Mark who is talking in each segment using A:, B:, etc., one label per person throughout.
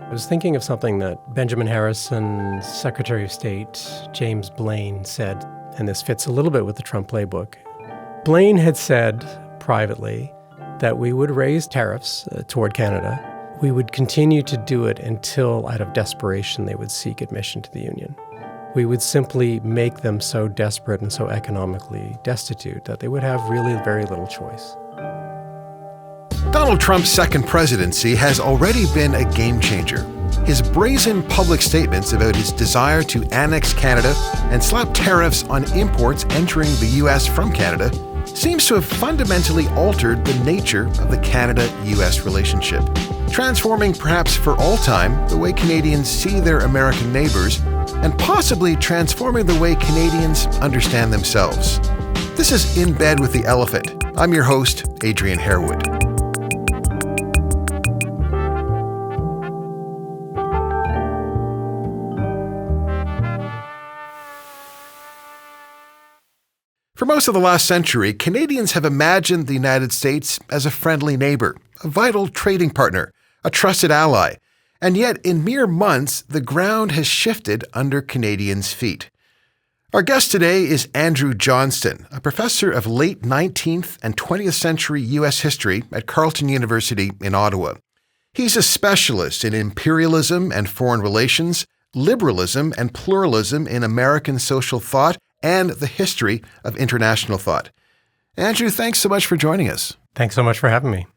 A: I was thinking of something that Benjamin Harrison's Secretary of State, James Blaine, said, and this fits a little bit with the Trump playbook. Blaine had said privately that we would raise tariffs toward Canada. We would continue to do it until, out of desperation, they would seek admission to the Union. We would simply make them so desperate and so economically destitute that they would have really very little choice.
B: Donald Trump's second presidency has already been a game changer. His brazen public statements about his desire to annex Canada and slap tariffs on imports entering the U.S. from Canada seems to have fundamentally altered the nature of the Canada-U.S. relationship, transforming perhaps for all time the way Canadians see their American neighbours and possibly transforming the way Canadians understand themselves. This is In Bed with the Elephant. I'm your host, Adrian Harewood. For most of the last century, Canadians have imagined the United States as a friendly neighbor, a vital trading partner, a trusted ally. And yet, in mere months, the ground has shifted under Canadians' feet. Our guest today is Andrew Johnston, a professor of late 19th and 20th century U.S. history at Carleton University in Ottawa. He's a specialist in imperialism and foreign relations, liberalism and pluralism in American social thought, and the history of international thought. Andrew, thanks so much for joining us.
A: Thanks so much for having me.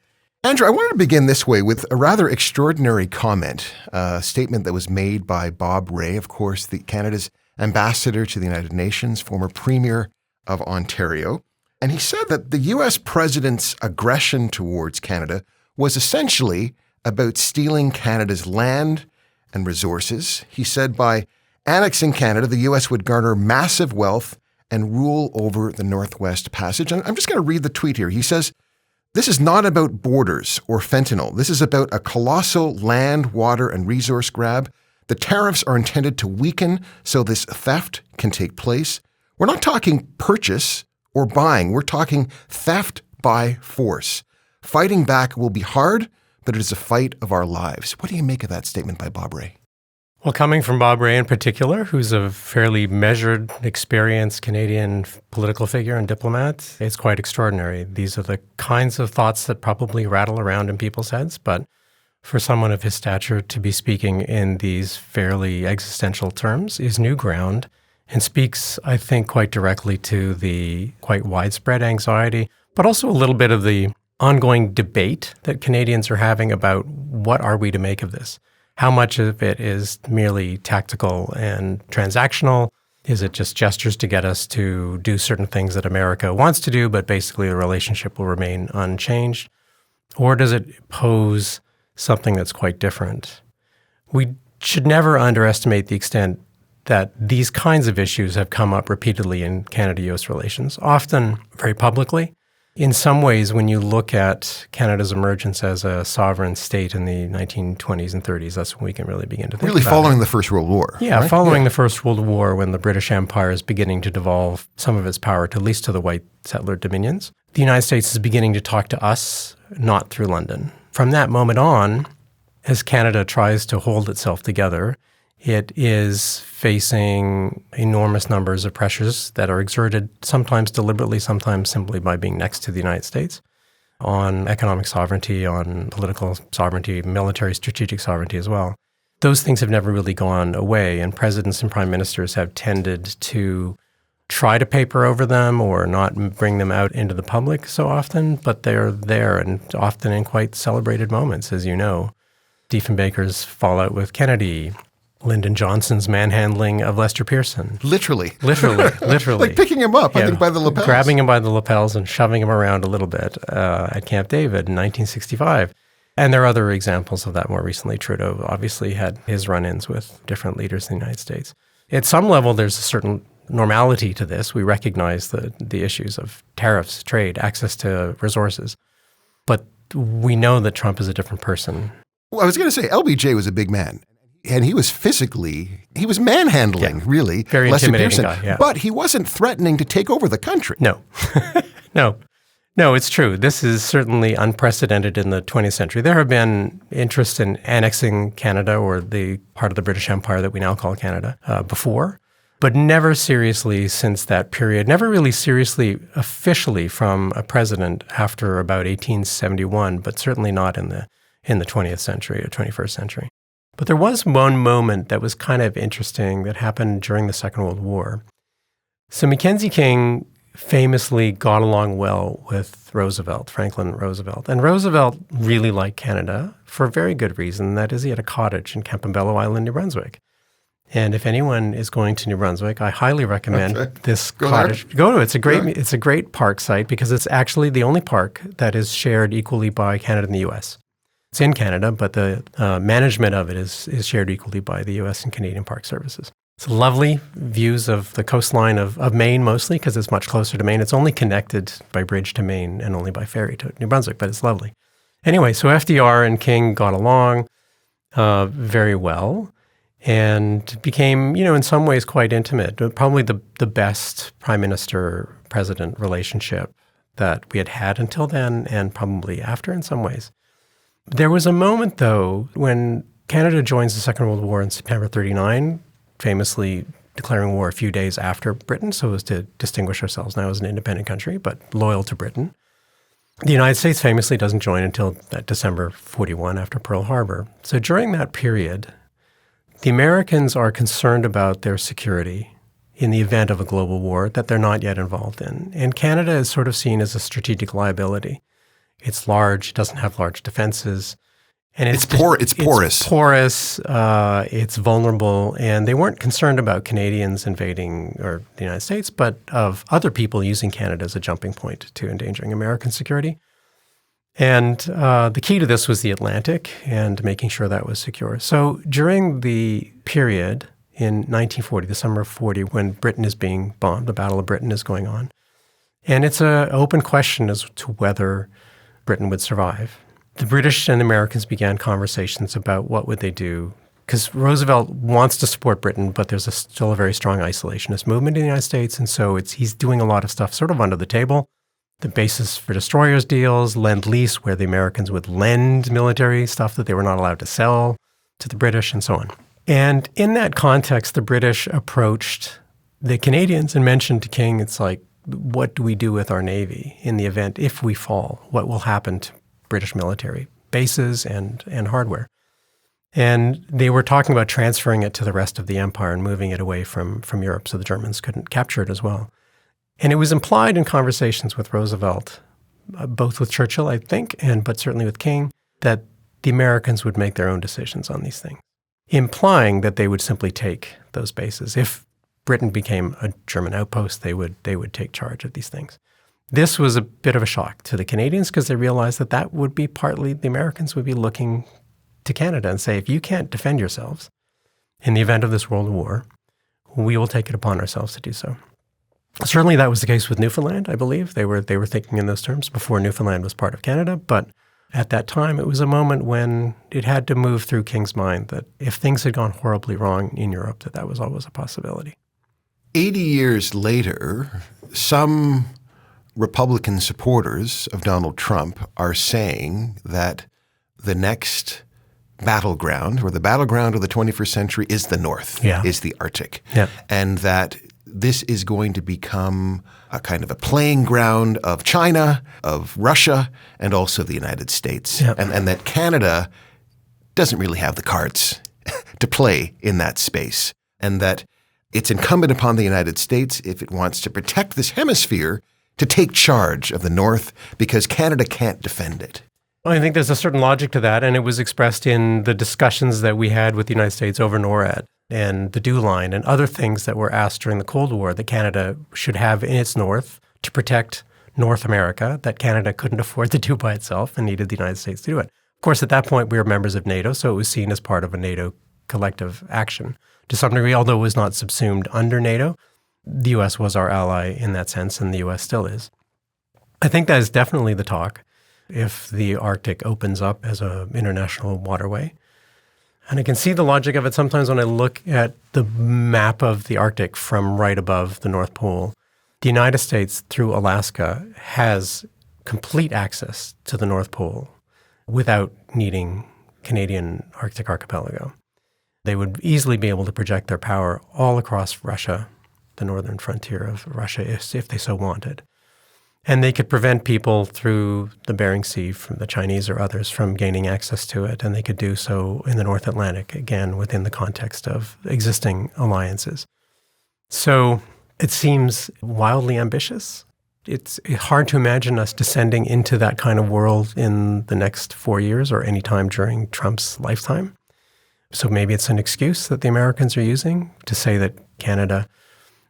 B: Andrew, I wanted to begin this way with a rather extraordinary comment, a statement that was made by Bob Rae, of course, Canada's ambassador to the United Nations, former premier of Ontario. And he said that the U.S. president's aggression towards Canada was essentially about stealing Canada's land and resources. He said by annexing Canada, the U.S. would garner massive wealth and rule over the Northwest Passage. And I'm just going to read the tweet here. He says, "This is not about borders or fentanyl. This is about a colossal land, water, and resource grab. The tariffs are intended to weaken so this theft can take place. We're not talking purchase or buying. We're talking theft by force. Fighting back will be hard, but it is a fight of our lives." What do you make of that statement by Bob Rae?
A: Well, coming from Bob Rae in particular, who's a fairly measured, experienced Canadian political figure and diplomat, it's quite extraordinary. These are the kinds of thoughts that probably rattle around in people's heads, but for someone of his stature to be speaking in these fairly existential terms is new ground and speaks, I think, quite directly to the quite widespread anxiety, but also a little bit of the ongoing debate that Canadians are having about what are we to make of this? How much of it is merely tactical and transactional? Is it just gestures to get us to do certain things that America wants to do, but basically the relationship will remain unchanged? Or does it pose something that's quite different? We should never underestimate the extent that these kinds of issues have come up repeatedly in Canada-US relations, often very publicly. In some ways, when you look at Canada's emergence as a sovereign state in the 1920s and 30s, that's when we can really begin to think
B: really
A: about
B: following
A: it.
B: the First World War.
A: Yeah,
B: right?
A: following the First World War, when the British Empire is beginning to devolve some of its power to at least to the white settler dominions. The United States is beginning to talk to us, not through London. From that moment on, as Canada tries to hold itself together, it is facing enormous numbers of pressures that are exerted sometimes deliberately, sometimes simply by being next to the United States, on economic sovereignty, on political sovereignty, military strategic sovereignty as well. Those things have never really gone away, and presidents and prime ministers have tended to try to paper over them or not bring them out into the public so often, but they're there and often in quite celebrated moments, as you know. Diefenbaker's fallout with Kennedy, Lyndon Johnson's manhandling of Lester Pearson.
B: Literally.
A: Literally.
B: Like picking him up, I think, by the lapels.
A: Grabbing him by the lapels and shoving him around a little bit at Camp David in 1965. And there are other examples of that more recently. Trudeau obviously had his run-ins with different leaders in the United States. At some level, there's a certain normality to this. We recognize the issues of tariffs, trade, access to resources. But we know that Trump is a different person.
B: Well, I was going to say, LBJ was a big man. And he was manhandling, really,
A: Very
B: Lester
A: intimidating
B: Pearson.
A: guy, yeah.
B: But he wasn't threatening to take over the country.
A: No. No, it's true. This is certainly unprecedented in the 20th century. There have been interest in annexing Canada, or the part of the British Empire that we now call Canada, before, but never seriously since that period, never really seriously officially from a president after about 1871, but certainly not in the 20th century or 21st century. But there was one moment that was kind of interesting that happened during the Second World War. So Mackenzie King famously got along well with Roosevelt, Franklin Roosevelt. And Roosevelt really liked Canada for a very good reason. That is, he had a cottage in Campobello Island, New Brunswick. And if anyone is going to New Brunswick, I highly recommend this cottage. Go to it. It's a great park site because it's actually the only park that is shared equally by Canada and the U.S. It's in Canada, but the management of it is shared equally by the U.S. and Canadian Park Services. It's lovely views of the coastline of Maine mostly because it's much closer to Maine. It's only connected by bridge to Maine and only by ferry to New Brunswick, but it's lovely. Anyway, so FDR and King got along very well and became, in some ways quite intimate. Probably the best prime minister-president relationship that we had until then and probably after in some ways. There was a moment, though, when Canada joins the Second World War in September 1939, famously declaring war a few days after Britain, so as to distinguish ourselves now as an independent country, but loyal to Britain. The United States famously doesn't join until that December 1941 after Pearl Harbor. So during that period, the Americans are concerned about their security in the event of a global war that they're not yet involved in. And Canada is sort of seen as a strategic liability. It's large, it doesn't have large defenses. And it's porous. It's porous, it's vulnerable, and they weren't concerned about Canadians invading or the United States, but of other people using Canada as a jumping point to endangering American security. And the key to this was the Atlantic and making sure that was secure. So during the period in 1940, the summer of 40, when Britain is being bombed, the Battle of Britain is going on, and it's an open question as to whether Britain would survive. The British and Americans began conversations about what would they do, because Roosevelt wants to support Britain, but there's still a very strong isolationist movement in the United States, and so he's doing a lot of stuff sort of under the table. The basis for destroyers deals, Lend-Lease, where the Americans would lend military stuff that they were not allowed to sell to the British, and so on. And in that context, the British approached the Canadians and mentioned to King, it's like, what do we do with our Navy in the event, if we fall? What will happen to British military bases and hardware? And they were talking about transferring it to the rest of the empire and moving it away from Europe so the Germans couldn't capture it as well. And it was implied in conversations with Roosevelt, both with Churchill, I think, but certainly with King, that the Americans would make their own decisions on these things, implying that they would simply take those bases. If Britain became a German outpost, they would take charge of these things. This was a bit of a shock to the Canadians because they realized that would be partly the Americans would be looking to Canada and say, if you can't defend yourselves in the event of this world war, we will take it upon ourselves to do so. Certainly that was the case with Newfoundland, I believe. They were thinking in those terms before Newfoundland was part of Canada, but at that time it was a moment when it had to move through King's mind that if things had gone horribly wrong in Europe, that was always a possibility.
B: 80 years later, some Republican supporters of Donald Trump are saying that the next battleground, or the battleground of the 21st century, is the North, is the Arctic, and that this is going to become a kind of a playing ground of China, of Russia, and also the United States, and that Canada doesn't really have the cards to play in that space, and that it's incumbent upon the United States, if it wants to protect this hemisphere, to take charge of the North because Canada can't defend it.
A: Well, I think there's a certain logic to that, and it was expressed in the discussions that we had with the United States over NORAD and the DEW line and other things that were asked during the Cold War that Canada should have in its north to protect North America, that Canada couldn't afford to do by itself and needed the United States to do it. Of course, at that point, we were members of NATO, so it was seen as part of a NATO collective action to some degree, although it was not subsumed under NATO. The U.S. was our ally in that sense, and the U.S. still is. I think that is definitely the talk if the Arctic opens up as an international waterway. And I can see the logic of it sometimes when I look at the map of the Arctic from right above the North Pole. The United States, through Alaska, has complete access to the North Pole without needing Canadian Arctic archipelago. They would easily be able to project their power all across Russia, the northern frontier of Russia, if they so wanted. And they could prevent people through the Bering Sea, from the Chinese or others, from gaining access to it. And they could do so in the North Atlantic, again, within the context of existing alliances. So it seems wildly ambitious. It's hard to imagine us descending into that kind of world in the next 4 years or any time during Trump's lifetime. So maybe it's an excuse that the Americans are using to say that Canada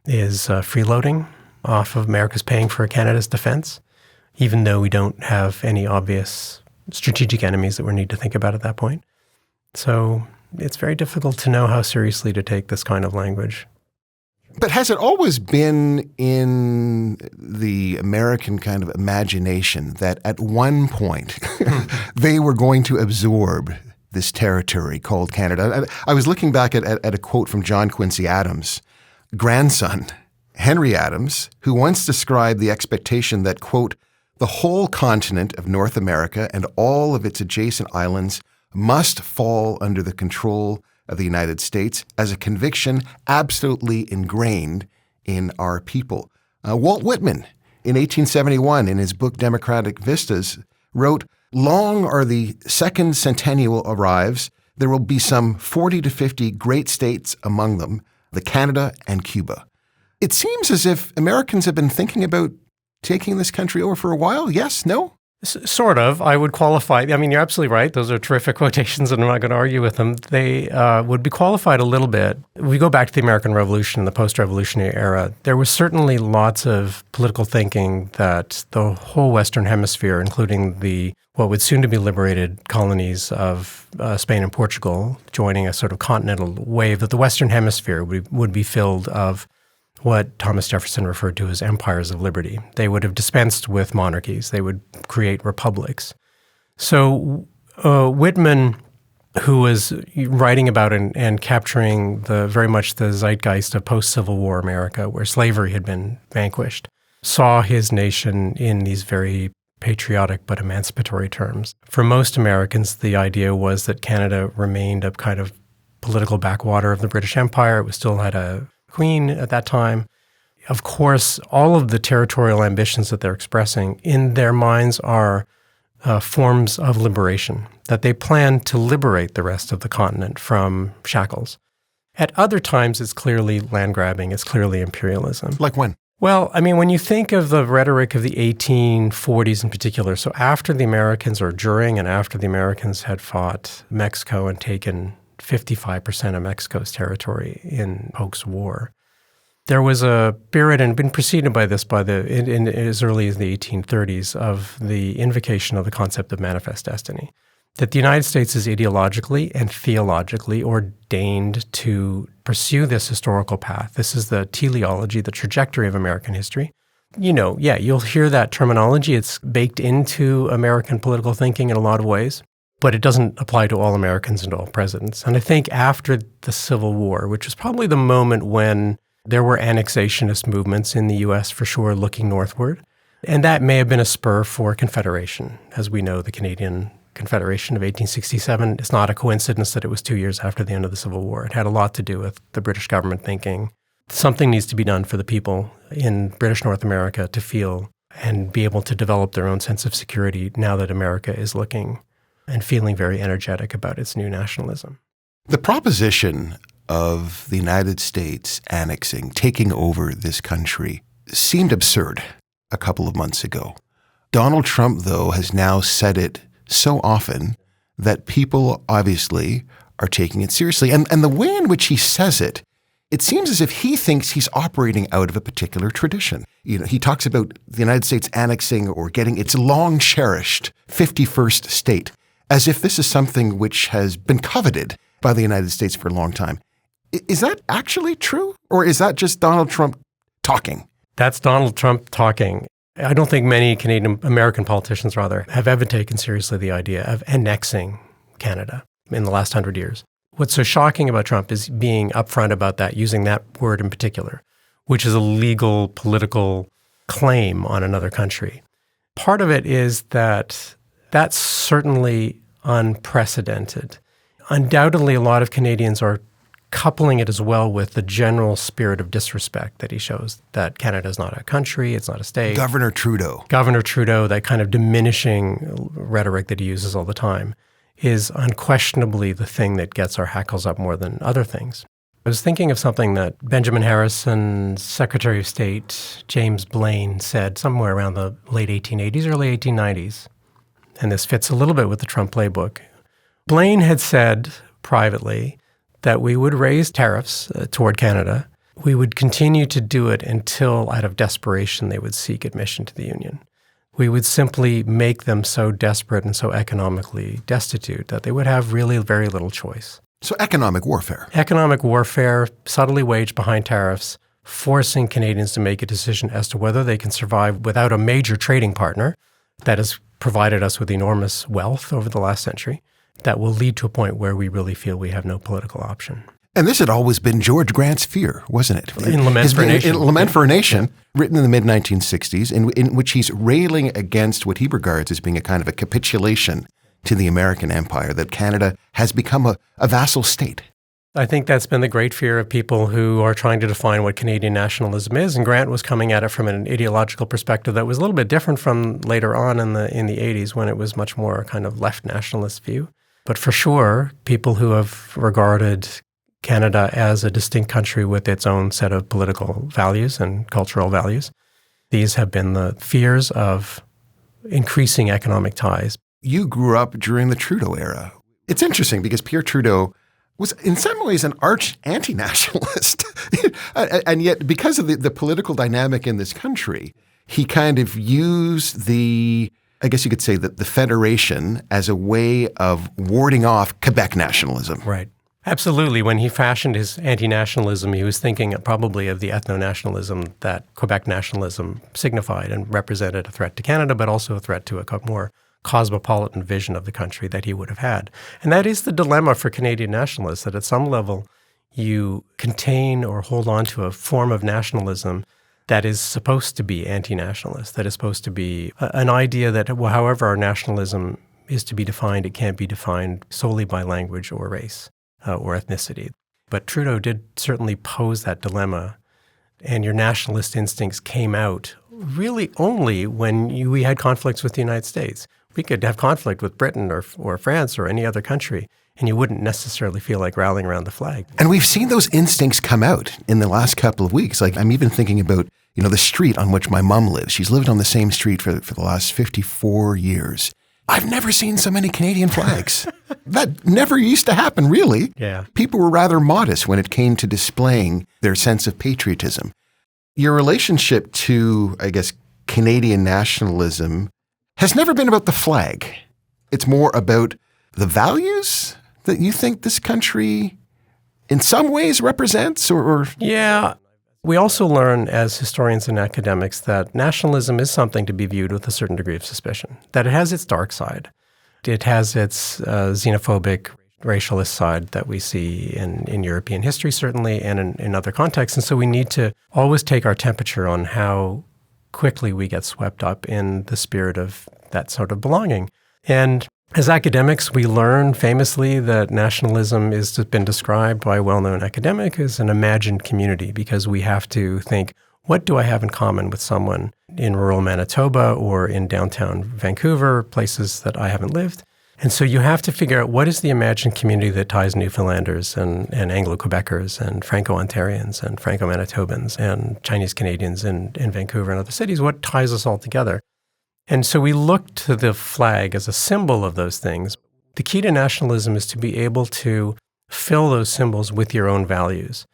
A: is freeloading off of America's paying for Canada's defense, even though we don't have any obvious strategic enemies that we need to think about at that point. So it's very difficult to know how seriously to take this kind of language.
B: But has it always been in the American kind of imagination that at one point they were going to absorb this territory called Canada? I was looking back at a quote from John Quincy Adams' grandson, Henry Adams, who once described the expectation that, quote, the whole continent of North America and all of its adjacent islands must fall under the control of the United States as a conviction absolutely ingrained in our people. Walt Whitman, in 1871, in his book Democratic Vistas, wrote, long ere the second centennial arrives, there will be some 40 to 50 great states among them, the Canada and Cuba. It seems as if Americans have been thinking about taking this country over for a while. Yes? No?
A: Sort of. I would qualify. I mean, you're absolutely right. Those are terrific quotations, and I'm not going to argue with them. They would be qualified a little bit. We go back to the American Revolution and the post-revolutionary era. There was certainly lots of political thinking that the whole Western Hemisphere, including the what would soon to be liberated colonies of Spain and Portugal, joining a sort of continental wave, that the Western Hemisphere would be filled of what Thomas Jefferson referred to as empires of liberty. They would have dispensed with monarchies. They would create republics. So Whitman, who was writing about and capturing very much the zeitgeist of post-Civil War America, where slavery had been vanquished, saw his nation in these very patriotic but emancipatory terms. For most Americans, the idea was that Canada remained a kind of political backwater of the British Empire. It still had a queen at that time. Of course, all of the territorial ambitions that they're expressing in their minds are forms of liberation, that they plan to liberate the rest of the continent from shackles. At other times, it's clearly land grabbing, it's clearly imperialism.
B: Like when?
A: Well, I mean, when you think of the rhetoric of the 1840s in particular, so after the Americans, or during and after the Americans had fought Mexico and taken 55% of Mexico's territory in Polk's War, there was a spirit, and been preceded by this in as early as the 1830s, of the invocation of the concept of manifest destiny, that the United States is ideologically and theologically ordained to pursue this historical path. This is the teleology, the trajectory of American history. You know, yeah, you'll hear that terminology. It's baked into American political thinking in a lot of ways, but it doesn't apply to all Americans and all presidents. And I think after the Civil War, which was probably the moment when there were annexationist movements in the U.S. for sure looking northward, and that may have been a spur for Confederation. As we know, the Canadian Confederation of 1867, it's not a coincidence that it was 2 years after the end of the Civil War. It had a lot to do with the British government thinking something needs to be done for the people in British North America to feel and be able to develop their own sense of security now that America is looking and feeling very energetic about its new nationalism.
B: The proposition of the United States annexing, taking over this country, seemed absurd a couple of months ago. Donald Trump, though, has now said it so often that people obviously are taking it seriously. And the way in which he says it, it seems as if he thinks he's operating out of a particular tradition. You know, he talks about the United States annexing or getting its long-cherished 51st state, as if this is something which has been coveted by the United States for a long time. Is that actually true? Or is that just Donald Trump talking?
A: That's Donald Trump talking. I don't think many American politicians, have ever taken seriously the idea of annexing Canada in the last 100 years. What's so shocking about Trump is being upfront about that, using that word in particular, which is a legal political claim on another country. Part of it is that that's certainly unprecedented. Undoubtedly, a lot of Canadians are coupling it as well with the general spirit of disrespect that he shows, that Canada is not a country, it's not a state.
B: Governor Trudeau,
A: that kind of diminishing rhetoric that he uses all the time, is unquestionably the thing that gets our hackles up more than other things. I was thinking of something that Benjamin Harrison's Secretary of State, James Blaine, said somewhere around the late 1880s, early 1890s. And this fits a little bit with the Trump playbook. Blaine had said privately that we would raise tariffs toward Canada. We would continue to do it until, out of desperation, they would seek admission to the Union. We would simply make them so desperate and so economically destitute that they would have really very little choice.
B: So economic warfare.
A: Economic warfare, subtly waged behind tariffs, forcing Canadians to make a decision as to whether they can survive without a major trading partner that has provided us with enormous wealth over the last century, that will lead to a point where we really feel we have no political option.
B: And this had always been George Grant's fear, wasn't it?
A: In Lament for a Nation.
B: In Lament for a Nation, written in the mid-1960s, in which he's railing against what he regards as being a kind of a capitulation to the American empire, that Canada has become a vassal state.
A: I think that's been the great fear of people who are trying to define what Canadian nationalism is. And Grant was coming at it from an ideological perspective that was a little bit different from later on in the 80s, when it was much more a kind of left nationalist view. But for sure, people who have regarded Canada as a distinct country with its own set of political values and cultural values, these have been the fears of increasing economic ties.
B: You grew up during the Trudeau era. It's interesting because Pierre Trudeau was in some ways an arch anti-nationalist. And yet, because of the political dynamic in this country, he kind of used I guess you could say that the Federation as a way of warding off Quebec nationalism.
A: Right. Absolutely. When he fashioned his anti-nationalism, he was thinking probably of the ethno-nationalism that Quebec nationalism signified and represented a threat to Canada, but also a threat to a more cosmopolitan vision of the country that he would have had. And that is the dilemma for Canadian nationalists, that at some level you contain or hold on to a form of nationalism that is supposed to be anti-nationalist, that is supposed to be an idea that, however our nationalism is to be defined, it can't be defined solely by language or race or ethnicity. But Trudeau did certainly pose that dilemma, and your nationalist instincts came out really only when we had conflicts with the United States. We could have conflict with Britain or France or any other country, and you wouldn't necessarily feel like rallying around the flag.
B: And we've seen those instincts come out in the last couple of weeks. Like, I'm even thinking about, the street on which my mom lives. She's lived on the same street for the last 54 years. I've never seen so many Canadian flags. That never used to happen, really.
A: Yeah.
B: People were rather modest when it came to displaying their sense of patriotism. Your relationship to, I guess, Canadian nationalism has never been about the flag. It's more about the values that you think this country in some ways represents, or?
A: Yeah. We also learn as historians and academics that nationalism is something to be viewed with a certain degree of suspicion, that it has its dark side. It has its xenophobic, racialist side that we see in European history, certainly, and in other contexts. And so we need to always take our temperature on how quickly we get swept up in the spirit of that sort of belonging. And as academics, we learn famously that nationalism has been described by a well-known academic as an imagined community, because we have to think, what do I have in common with someone in rural Manitoba or in downtown Vancouver, places that I haven't lived? And so you have to figure out what is the imagined community that ties Newfoundlanders and Anglo-Quebecers and Franco-Ontarians and Franco-Manitobans and Chinese Canadians in Vancouver and other cities. What ties us all together? And so we look to the flag as a symbol of those things. The key to nationalism is to be able to fill those symbols with your own values.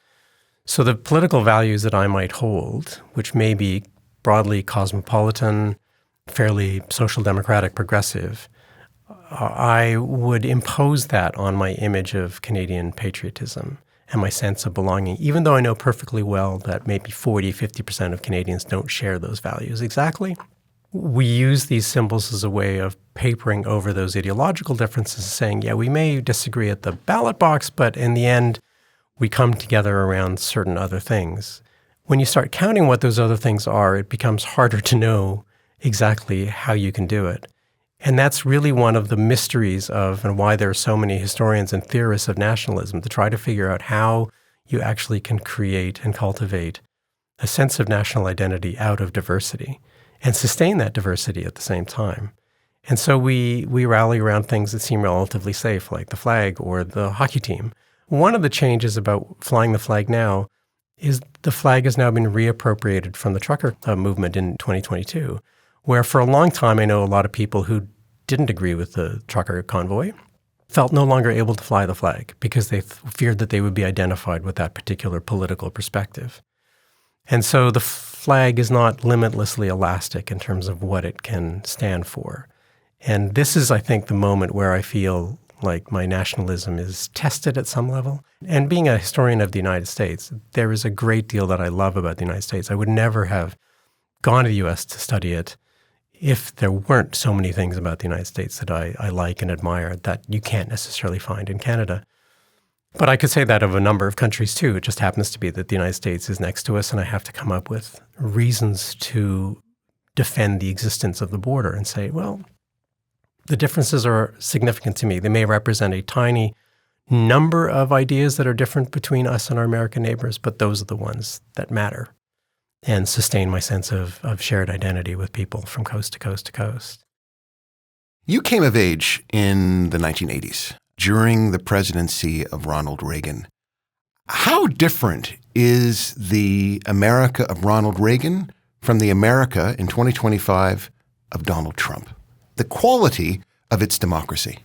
A: So the political values that I might hold, which may be broadly cosmopolitan, fairly social democratic, progressive, I would impose that on my image of Canadian patriotism and my sense of belonging, even though I know perfectly well that maybe 40-50% of Canadians don't share those values exactly. We use these symbols as a way of papering over those ideological differences, saying, yeah, we may disagree at the ballot box, but in the end, we come together around certain other things. When you start counting what those other things are, it becomes harder to know exactly how you can do it. And that's really one of the mysteries of and why there are so many historians and theorists of nationalism, to try to figure out how you actually can create and cultivate a sense of national identity out of diversity and sustain that diversity at the same time. And so we rally around things that seem relatively safe, like the flag or the hockey team. One of the changes about flying the flag now is the flag has now been reappropriated from the trucker movement in 2022, where for a long time I know a lot of people who didn't agree with the trucker convoy felt no longer able to fly the flag because they feared that they would be identified with that particular political perspective. And so the flag is not limitlessly elastic in terms of what it can stand for. And this is, I think, the moment where I feel like my nationalism is tested at some level. And being a historian of the United States, there is a great deal that I love about the United States. I would never have gone to the U.S. to study it if there weren't so many things about the United States that I like and admire that you can't necessarily find in Canada. But I could say that of a number of countries too. It just happens to be that the United States is next to us, and I have to come up with reasons to defend the existence of the border and say, well, the differences are significant to me. They may represent a tiny number of ideas that are different between us and our American neighbors, but those are the ones that matter and sustain my sense of shared identity with people from coast to coast to coast.
B: You came of age in the 1980s during the presidency of Ronald Reagan. How different is the America of Ronald Reagan from the America in 2025 of Donald Trump? The quality of its democracy?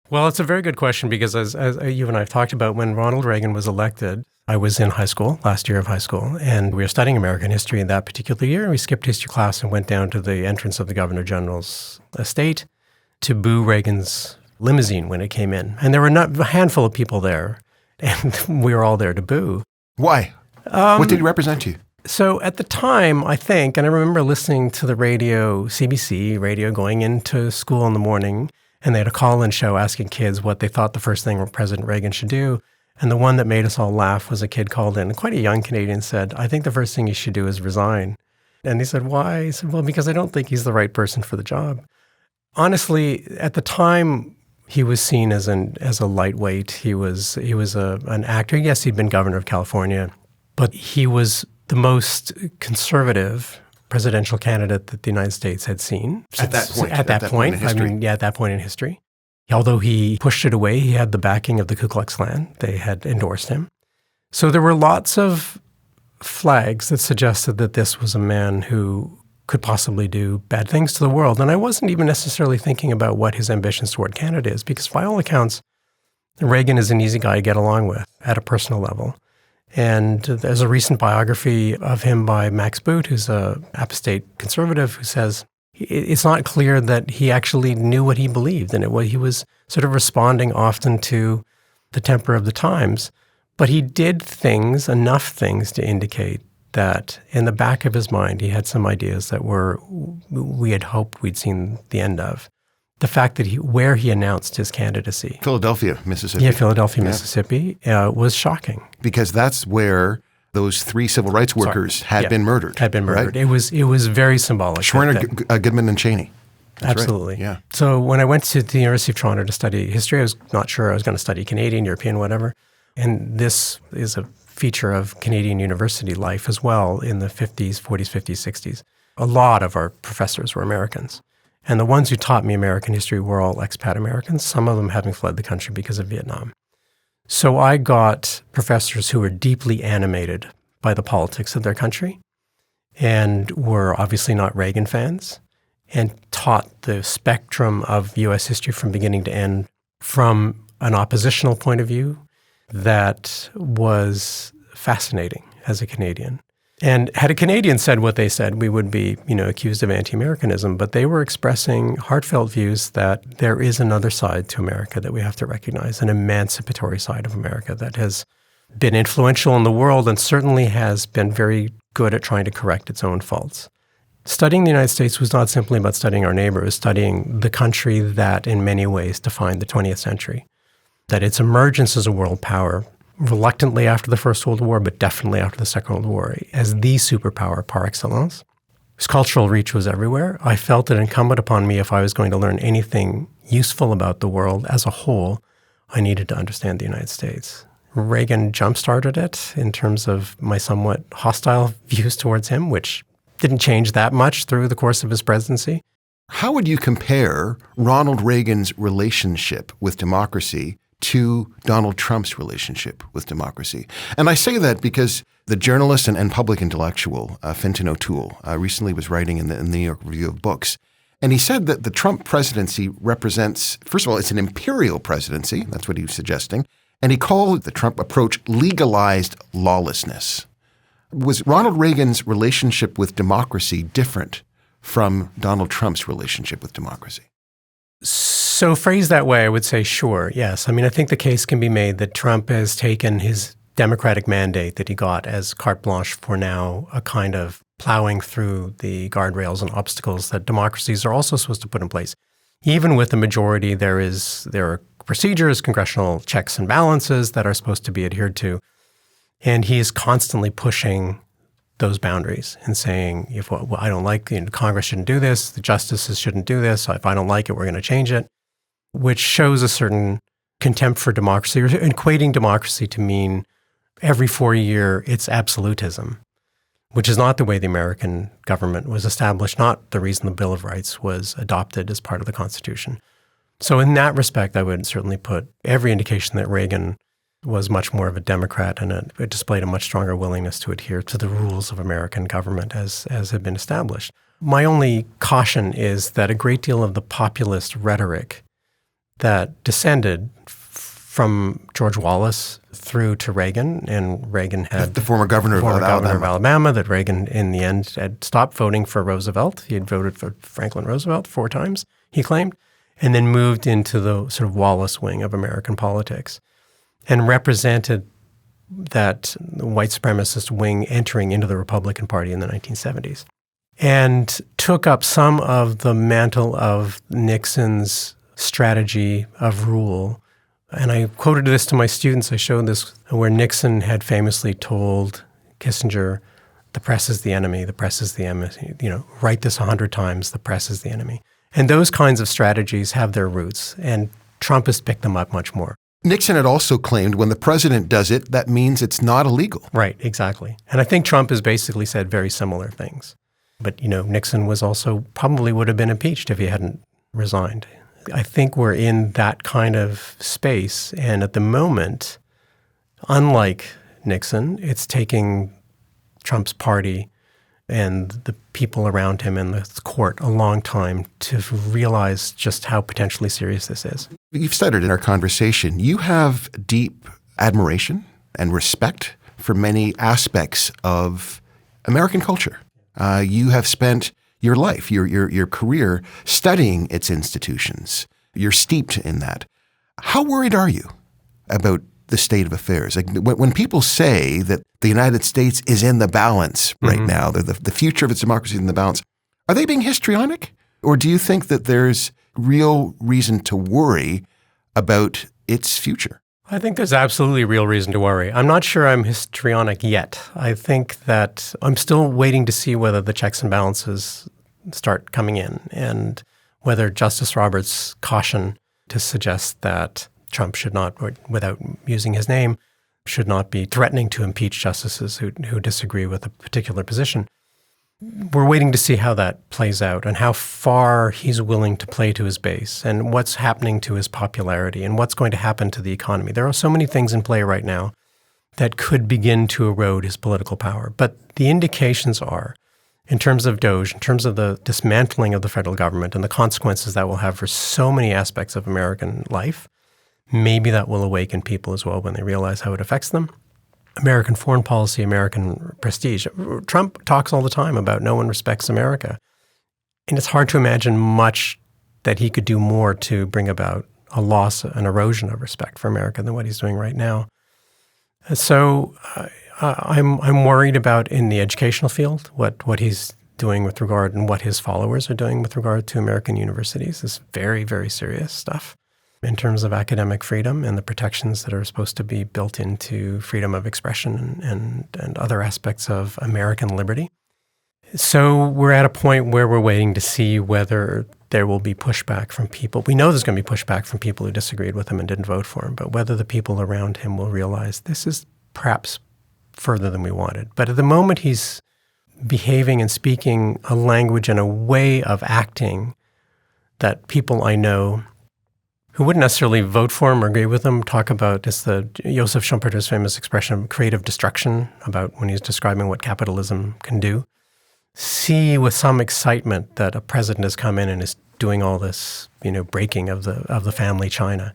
A: Well, it's a very good question because as you and I have talked about, when Ronald Reagan was elected, I was in high school, last year of high school, and we were studying American history in that particular year. We skipped history class and went down to the entrance of the Governor General's estate to boo Reagan's limousine when it came in. And there were a handful of people there, and we were all there to boo.
B: Why? What did he represent to you?
A: So at the time, I think, and I remember listening to the radio, CBC radio, going into school in the morning, and they had a call-in show asking kids what they thought the first thing President Reagan should do. And the one that made us all laugh was a kid called in, quite a young Canadian, said, I think the first thing he should do is resign. And he said, why? He said, well, because I don't think he's the right person for the job. Honestly, at the time, he was seen as a lightweight. He was an actor. Yes, he'd been governor of California, but he was the most conservative presidential candidate that the United States had seen.
B: At that point.
A: At that point in history. At that point in history. Although he pushed it away, he had the backing of the Ku Klux Klan. They had endorsed him. So there were lots of flags that suggested that this was a man who could possibly do bad things to the world. And I wasn't even necessarily thinking about what his ambitions toward Canada is, because by all accounts, Reagan is an easy guy to get along with at a personal level. And there's a recent biography of him by Max Boot, who's a apostate conservative, who says it's not clear that he actually knew what he believed, and he was sort of responding often to the temper of the times. But he did enough things to indicate that in the back of his mind, he had some ideas that we had hoped we'd seen the end of. The fact that where he announced his candidacy.
B: Philadelphia, Mississippi.
A: Yeah, Philadelphia, Mississippi, was shocking.
B: Because that's where those 3 civil rights workers had been murdered.
A: Had been murdered.
B: Right?
A: It was very symbolic.
B: Schwerner, Goodman, and Cheney. That's
A: absolutely.
B: Right. Yeah.
A: So when I went to the University of Toronto to study history, I was not sure I was going to study Canadian, European, whatever. And this is a feature of Canadian university life as well in the 50s, 40s, 50s, 60s. A lot of our professors were Americans. And the ones who taught me American history were all expat Americans, some of them having fled the country because of Vietnam. So I got professors who were deeply animated by the politics of their country and were obviously not Reagan fans and taught the spectrum of U.S. history from beginning to end from an oppositional point of view that was fascinating as a Canadian. And had a Canadian said what they said, we would be, accused of anti-Americanism. But they were expressing heartfelt views that there is another side to America that we have to recognize, an emancipatory side of America that has been influential in the world and certainly has been very good at trying to correct its own faults. Studying the United States was not simply about studying our neighbor, it was studying the country that in many ways defined the 20th century, that its emergence as a world power, reluctantly after the First World War, but definitely after the Second World War, as the superpower par excellence, His cultural reach was everywhere. I felt it incumbent upon me, if I was going to learn anything useful about the world as a whole, I needed to understand the United States. Reagan jump-started it in terms of my somewhat hostile views towards him, which didn't change that much through the course of his presidency.
B: How would you compare Ronald Reagan's relationship with democracy to Donald Trump's relationship with democracy? And I say that because the journalist and public intellectual, Fintan O'Toole, recently was writing in the New York Review of Books. And he said that the Trump presidency represents, first of all, it's an imperial presidency. That's what he was suggesting. And he called the Trump approach legalized lawlessness. Was Ronald Reagan's relationship with democracy different from Donald Trump's relationship with democracy?
A: So phrased that way, I would say sure, yes. I mean, I think the case can be made that Trump has taken his democratic mandate that he got as carte blanche for now a kind of plowing through the guardrails and obstacles that democracies are also supposed to put in place. Even with the majority, there are procedures, congressional checks and balances that are supposed to be adhered to. And he is constantly pushing those boundaries and saying, if I don't like, Congress shouldn't do this, the justices shouldn't do this, if I don't like it, we're going to change it, which shows a certain contempt for democracy, or equating democracy to mean every 4 year it's absolutism, which is not the way the American government was established, not the reason the Bill of Rights was adopted as part of the Constitution. So in that respect, I would certainly put every indication that Reagan was much more of a Democrat, and it displayed a much stronger willingness to adhere to the rules of American government as had been established. My only caution is that a great deal of the populist rhetoric that descended from George Wallace through to Reagan, and Reagan had
B: the former governor of Alabama,
A: that Reagan in the end had stopped voting for Roosevelt. He had voted for Franklin Roosevelt 4 times, he claimed, and then moved into the sort of Wallace wing of American politics and represented that white supremacist wing entering into the Republican Party in the 1970s, and took up some of the mantle of Nixon's strategy of rule. And I quoted this to my students. I showed this where Nixon had famously told Kissinger, the press is the enemy, the press is the enemy, write this 100 times, the press is the enemy. And those kinds of strategies have their roots, and Trump has picked them up much more.
B: Nixon had also claimed when the president does it, that means it's not illegal.
A: Right, exactly. And I think Trump has basically said very similar things. But, Nixon was also probably would have been impeached if he hadn't resigned. I think we're in that kind of space. And at the moment, unlike Nixon, it's taking Trump's party and the people around him in the court a long time to realize just how potentially serious this is.
B: You've said it in our conversation. You have deep admiration and respect for many aspects of American culture. You have spent your life, your career, studying its institutions. You're steeped in that. How worried are you about the state of affairs? Like when people say that the United States is in the balance right now, the future of its democracy is in the balance, are they being histrionic? Or do you think that there's real reason to worry about its future?
A: I think there's absolutely real reason to worry. I'm not sure I'm histrionic yet. I think that I'm still waiting to see whether the checks and balances start coming in, and whether Justice Roberts' caution to suggest that Trump should not, or without using his name, should not be threatening to impeach justices who disagree with a particular position. We're waiting to see how that plays out and how far he's willing to play to his base and what's happening to his popularity and what's going to happen to the economy. There are so many things in play right now that could begin to erode his political power. But the indications are, in terms of DOGE, in terms of the dismantling of the federal government and the consequences that will have for so many aspects of American life, maybe that will awaken people as well when they realize how it affects them. American foreign policy, American prestige. Trump talks all the time about no one respects America. And it's hard to imagine much that he could do more to bring about a loss, an erosion of respect for America than what he's doing right now. So I'm worried about in the educational field, what he's doing with regard and what his followers are doing with regard to American universities is very, very serious stuff in terms of academic freedom and the protections that are supposed to be built into freedom of expression and other aspects of American liberty. So we're at a point where we're waiting to see whether there will be pushback from people. We know there's going to be pushback from people who disagreed with him and didn't vote for him, but whether the people around him will realize this is perhaps further than we wanted. But at the moment, he's behaving and speaking a language and a way of acting that people I know who wouldn't necessarily vote for him or agree with him talk about. It's the Joseph Schumpeter's famous expression, creative destruction, about when he's describing what capitalism can do. See with some excitement that a president has come in and is doing all this, breaking of the family China.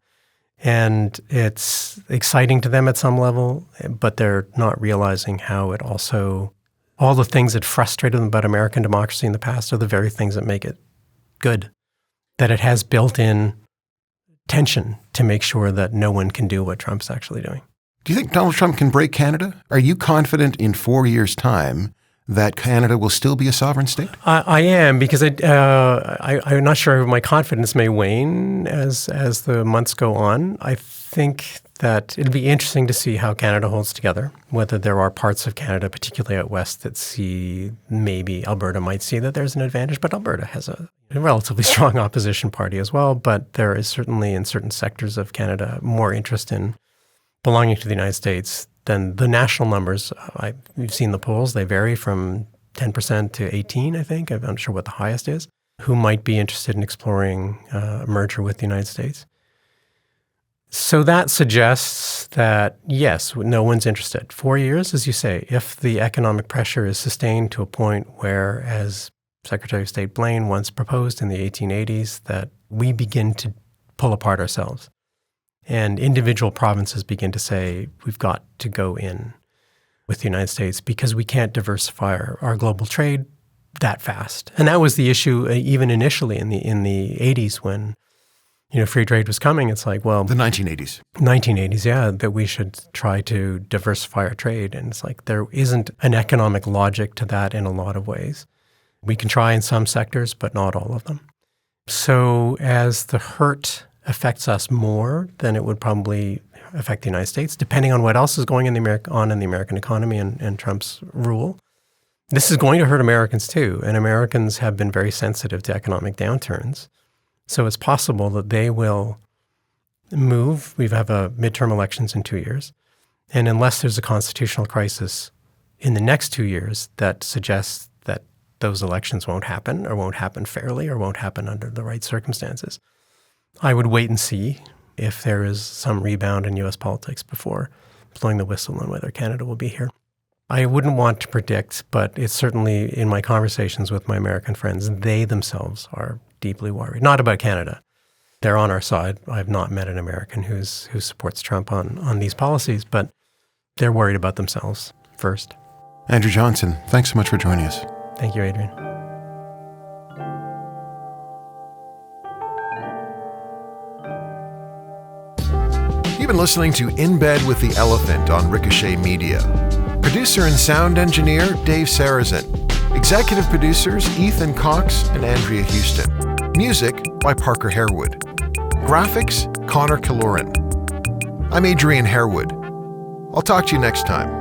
A: And it's exciting to them at some level, but they're not realizing how it also, all the things that frustrated them about American democracy in the past are the very things that make it good. That it has built-in tension to make sure that no one can do what Trump's actually doing.
B: Do you think Donald Trump can break Canada? Are you confident in 4 years' time that Canada will still be a sovereign state?
A: I am, because I'm not sure my confidence may wane as the months go on. I think that it'll be interesting to see how Canada holds together, whether there are parts of Canada, particularly out west, that see, maybe Alberta might see that there's an advantage, but Alberta has a relatively strong opposition party as well. But there is certainly in certain sectors of Canada more interest in belonging to the United States than the national numbers. We've seen the polls. They vary from 10% to 18%, I think. I'm not sure what the highest is, who might be interested in exploring a merger with the United States. So that suggests that, yes, no one's interested. 4 years, as you say, if the economic pressure is sustained to a point where, as Secretary of State Blaine once proposed in the 1880s, that we begin to pull apart ourselves. And individual provinces begin to say, we've got to go in with the United States because we can't diversify our global trade that fast. And that was the issue even initially in the 80s when, free trade was coming. It's like, well...
B: The 1980s.
A: 1980s, yeah, that we should try to diversify our trade. And it's like there isn't an economic logic to that in a lot of ways. We can try in some sectors, but not all of them. So as the hurt affects us more than it would probably affect the United States, depending on what else is going in the American economy and Trump's rule. This is going to hurt Americans too, and Americans have been very sensitive to economic downturns. So it's possible that they will move. We have midterm elections in 2 years, and unless there's a constitutional crisis in the next 2 years that suggests that those elections won't happen or won't happen fairly or won't happen under the right circumstances, I would wait and see if there is some rebound in U.S. politics before blowing the whistle on whether Canada will be here. I wouldn't want to predict, but it's certainly in my conversations with my American friends, they themselves are deeply worried. Not about Canada. They're on our side. I've not met an American who supports Trump on these policies, but they're worried about themselves first.
B: Andrew Johnston, thanks so much for joining us.
A: Thank you, Adrian.
B: You've been listening to In Bed with the Elephant on Ricochet Media. Producer and sound engineer, Dave Sarazin. Executive producers, Ethan Cox and Andrea Houston. Music by Parker Harewood. Graphics, Connor Killoran. I'm Adrian Harewood. I'll talk to you next time.